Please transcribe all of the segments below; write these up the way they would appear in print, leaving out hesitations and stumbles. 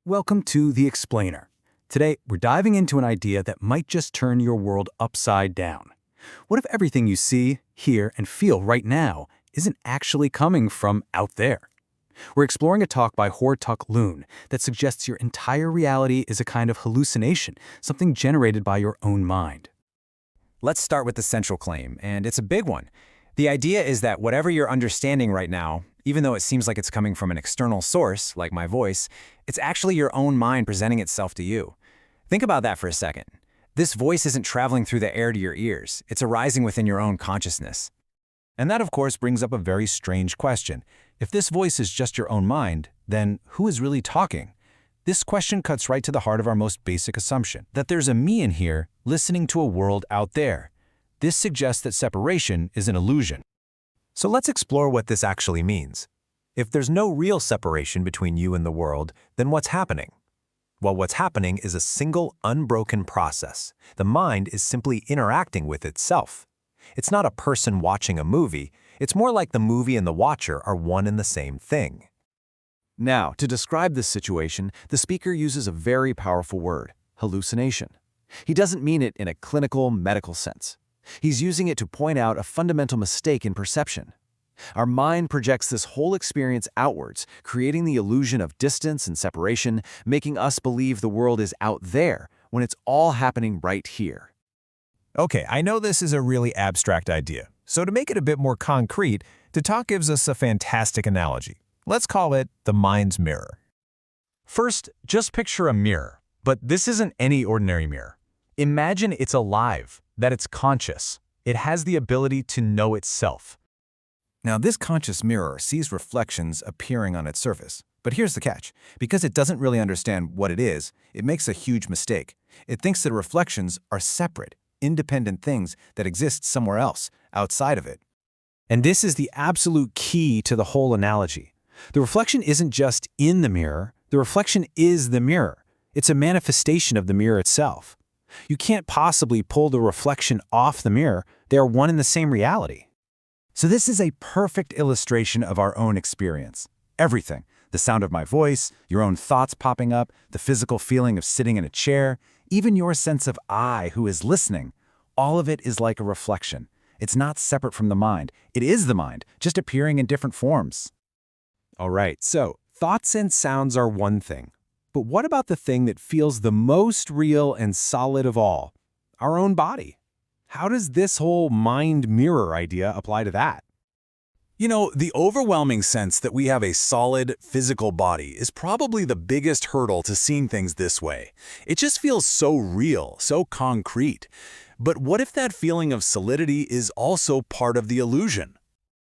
Welcome to The Explainer. Today, we're diving into an idea that might just turn your world upside down. What if everything you see, hear, and feel right now isn't actually coming from out there? We're exploring a talk by Loon that suggests your entire reality is a kind of hallucination, something generated by your own mind. Let's start with the central claim, and it's a big one. The idea is that whatever you're understanding right now, even though it seems like it's coming from an external source, like my voice, it's actually your own mind presenting itself to you. Think about that for a second. This voice isn't traveling through the air to your ears. It's arising within your own consciousness. And that, of course, brings up a very strange question. If this voice is just your own mind, then who is really talking? This question cuts right to the heart of our most basic assumption, that there's a me in here listening to a world out there. This suggests that separation is an illusion. So let's explore what this actually means. If there's no real separation between you and the world, then what's happening? Well, what's happening is a single, unbroken process. The mind is simply interacting with itself. It's not a person watching a movie. It's more like the movie and the watcher are one and the same thing. Now, to describe this situation, the speaker uses a very powerful word, hallucination. He doesn't mean it in a clinical, medical sense. He's using it to point out a fundamental mistake in perception. Our mind projects this whole experience outwards, creating the illusion of distance and separation, making us believe the world is out there when it's all happening right here. Okay, I know this is a really abstract idea, so to make it a bit more concrete, the talk gives us a fantastic analogy. Let's call it the mind's mirror. First, just picture a mirror, but this isn't any ordinary mirror. Imagine it's alive, that it's conscious. It has the ability to know itself. Now, this conscious mirror sees reflections appearing on its surface. But here's the catch. Because it doesn't really understand what it is, it makes a huge mistake. It thinks that reflections are separate, independent things that exist somewhere else, outside of it. And this is the absolute key to the whole analogy. The reflection isn't just in the mirror. The reflection is the mirror. It's a manifestation of the mirror itself. You can't possibly pull the reflection off the mirror. They are one and the same reality. So this is a perfect illustration of our own experience. Everything. The sound of my voice, your own thoughts popping up, the physical feeling of sitting in a chair, even your sense of I who is listening. All of it is like a reflection. It's not separate from the mind. It is the mind, just appearing in different forms. All right, so thoughts and sounds are one thing. But what about the thing that feels the most real and solid of all? Our own body. How does this whole mind mirror idea apply to that? You know, the overwhelming sense that we have a solid, physical body is probably the biggest hurdle to seeing things this way. It just feels so real, so concrete. But what if that feeling of solidity is also part of the illusion?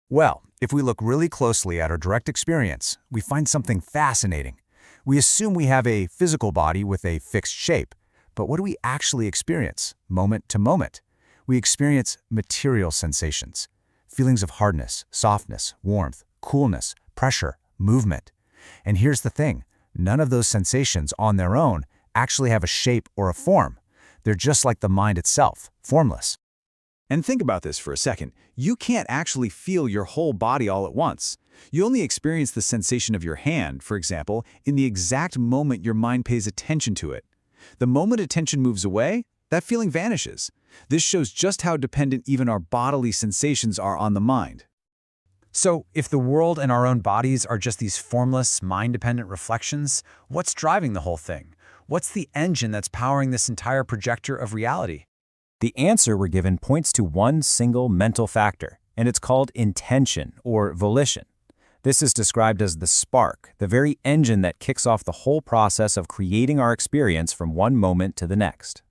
Well, if we look really closely at our direct experience, we find something fascinating. We assume we have a physical body with a fixed shape, but what do we actually experience, moment to moment? We experience material sensations, feelings of hardness, softness, warmth, coolness, pressure, movement. And here's the thing, none of those sensations on their own actually have a shape or a form. They're just like the mind itself, formless. And think about this for a second. You can't actually feel your whole body all at once. You only experience the sensation of your hand, for example, in the exact moment your mind pays attention to it. The moment attention moves away, that feeling vanishes. This shows just how dependent even our bodily sensations are on the mind. So, if the world and our own bodies are just these formless, mind-dependent reflections, what's driving the whole thing? What's the engine that's powering this entire projector of reality? The answer we're given points to one single mental factor, and it's called intention or volition. This is described as the spark, the very engine that kicks off the whole process of creating our experience from one moment to the next.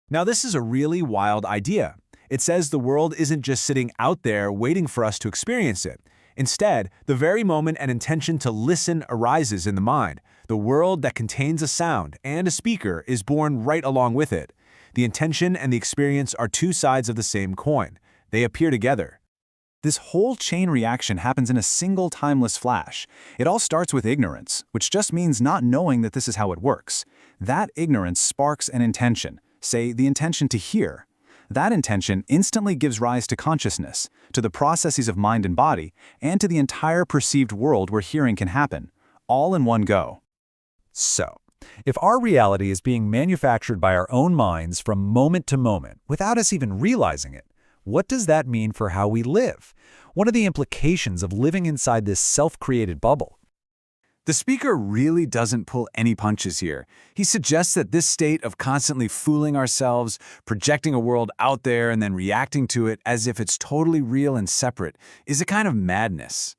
Now, this is a really wild idea. It says the world isn't just sitting out there waiting for us to experience it. Instead, the very moment an intention to listen arises in the mind. The world that contains a sound and a speaker is born right along with it. The intention and the experience are two sides of the same coin. They appear together. This whole chain reaction happens in a single timeless flash. It all starts with ignorance, which just means not knowing that this is how it works. That ignorance sparks an intention, say the intention to hear. That intention instantly gives rise to consciousness, to the processes of mind and body, and to the entire perceived world where hearing can happen, all in one go. So, if our reality is being manufactured by our own minds from moment to moment, without us even realizing it, what does that mean for how we live? What are the implications of living inside this self-created bubble? The speaker really doesn't pull any punches here. He suggests that this state of constantly fooling ourselves, projecting a world out there and then reacting to it as if it's totally real and separate, is a kind of madness.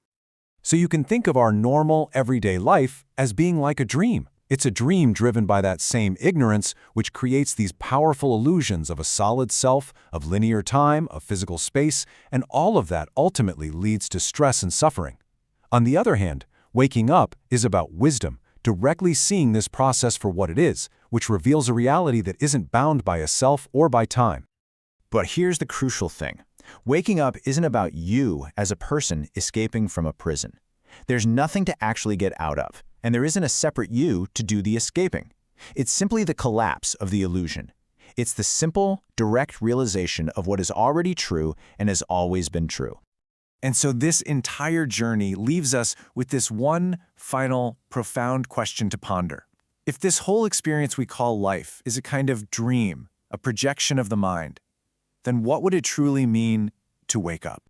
So you can think of our normal, everyday life as being like a dream. It's a dream driven by that same ignorance, which creates these powerful illusions of a solid self, of linear time, of physical space, and all of that ultimately leads to stress and suffering. On the other hand, waking up is about wisdom, directly seeing this process for what it is, which reveals a reality that isn't bound by a self or by time. But here's the crucial thing. Waking up isn't about you as a person escaping from a prison. There's nothing to actually get out of, and there isn't a separate you to do the escaping. It's simply the collapse of the illusion. It's the simple, direct realization of what is already true and has always been true. And so this entire journey leaves us with this one final, profound question to ponder. If this whole experience we call life is a kind of dream, a projection of the mind, then what would it truly mean to wake up?